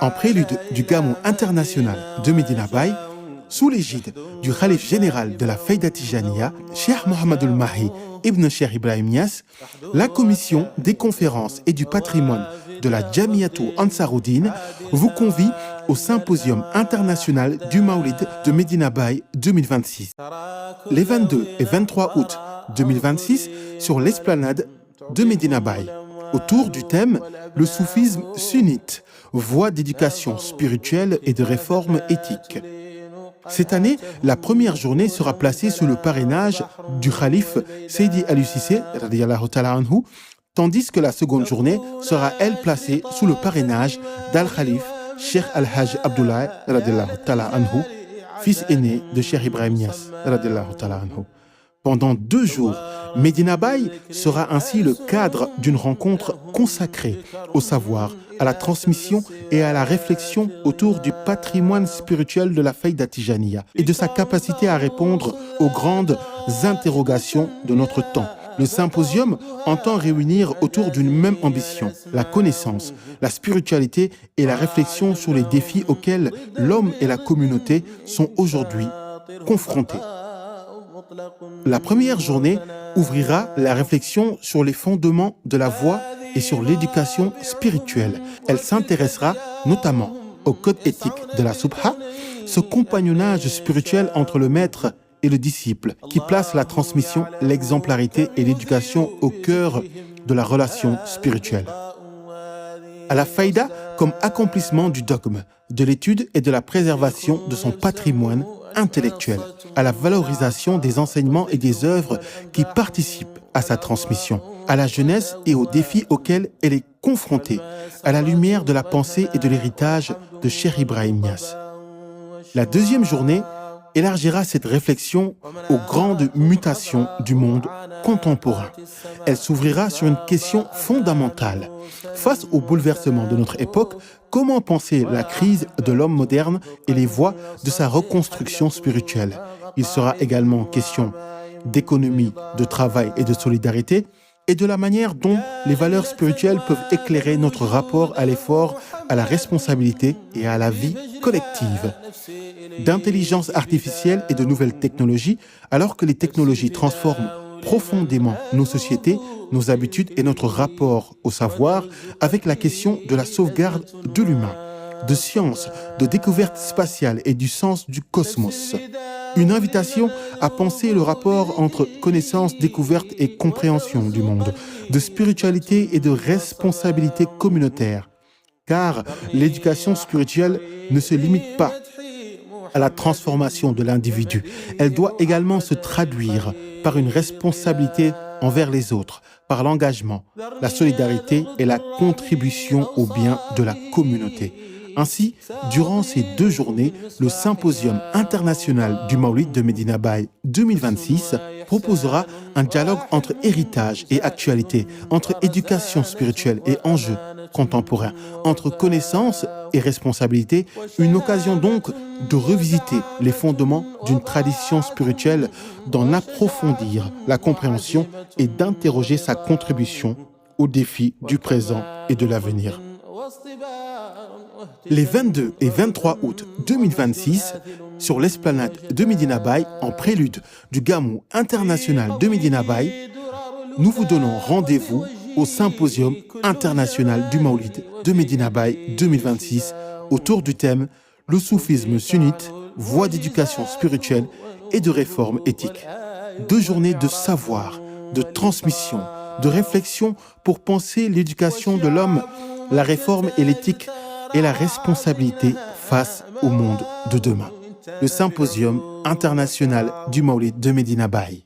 En prélude du Gamou international de Medina Baye, sous l'égide du Khalif général de la Faïda Tijaniya, Cheikh Mohamedou Mahi Ibn Cheikh Ibrahim Niass, la commission des conférences et du patrimoine de la Jamiatou Ansaroudine vous convie au symposium international du Maoulid de Medina Baye 2026. Les 22 et 23 août 2026 sur l'esplanade de Medina Baye, autour du thème « Le soufisme sunnite, voie d'éducation spirituelle et de réforme éthique ». Cette année, la première journée sera placée sous le parrainage du Khalif Seydi Aliou Cissé, radiyallahu ta'ala anhu, tandis que la seconde journée sera, elle, placée sous le parrainage d'Al-Khalif Cheikh Al-Hajj Abdoulaye, radiyallahu ta'ala anhu, fils aîné de Cheikh Ibrahim Niass, radiyallahu ta'ala anhu. Pendant 2 jours, Medina Baye sera ainsi le cadre d'une rencontre consacrée au savoir, à la transmission et à la réflexion autour du patrimoine spirituel de la Faïda Tijaniya et de sa capacité à répondre aux grandes interrogations de notre temps. Le symposium entend réunir autour d'une même ambition, la connaissance, la spiritualité et la réflexion sur les défis auxquels l'homme et la communauté sont aujourd'hui confrontés. La première journée ouvrira la réflexion sur les fondements de la voie et sur l'éducation spirituelle. Elle s'intéressera notamment au code éthique de la Subha, ce compagnonnage spirituel entre le maître et le disciple qui place la transmission, l'exemplarité et l'éducation au cœur de la relation spirituelle. À la faïda comme accomplissement du dogme, de l'étude et de la préservation de son patrimoine intellectuel, à la valorisation des enseignements et des œuvres qui participent à sa transmission, à la jeunesse et aux défis auxquels elle est confrontée, à la lumière de la pensée et de l'héritage de Cheikh Ibrahim Niass. La deuxième journée élargira cette réflexion aux grandes mutations du monde contemporain. Elle s'ouvrira sur une question fondamentale. Face aux bouleversements de notre époque, comment penser la crise de l'homme moderne et les voies de sa reconstruction spirituelle? Il sera également question d'économie, de travail et de solidarité, et de la manière dont les valeurs spirituelles peuvent éclairer notre rapport à l'effort, à la responsabilité et à la vie collective. D'intelligence artificielle et de nouvelles technologies, alors que les technologies transforment profondément nos sociétés, nos habitudes et notre rapport au savoir, avec la question de la sauvegarde de l'humain, de science, de découverte spatiale et du sens du cosmos. Une invitation à penser le rapport entre connaissance, découverte et compréhension du monde, de spiritualité et de responsabilité communautaire. Car l'éducation spirituelle ne se limite pas à la transformation de l'individu. Elle doit également se traduire par une responsabilité envers les autres, par l'engagement, la solidarité et la contribution au bien de la communauté. Ainsi, durant ces 2 journées, le symposium international du Maoulid de Medina Baye 2026 proposera un dialogue entre héritage et actualité, entre éducation spirituelle et enjeux contemporains, entre connaissance et responsabilité, une occasion donc de revisiter les fondements d'une tradition spirituelle, d'en approfondir la compréhension et d'interroger sa contribution aux défis du présent et de l'avenir. Les 22 et 23 août 2026, sur l'esplanade de Medina Baye, en prélude du Gamou international de Medina Baye, nous vous donnons rendez-vous au symposium international du Maoulid de Medina Baye 2026 autour du thème « Le soufisme sunnite, voie d'éducation spirituelle et de réforme éthique ». 2 journées de savoir, de transmission, de réflexion pour penser l'éducation de l'homme, la réforme et l'éthique et la responsabilité face au monde de demain. Le symposium international du Maoulid de Medina Baye.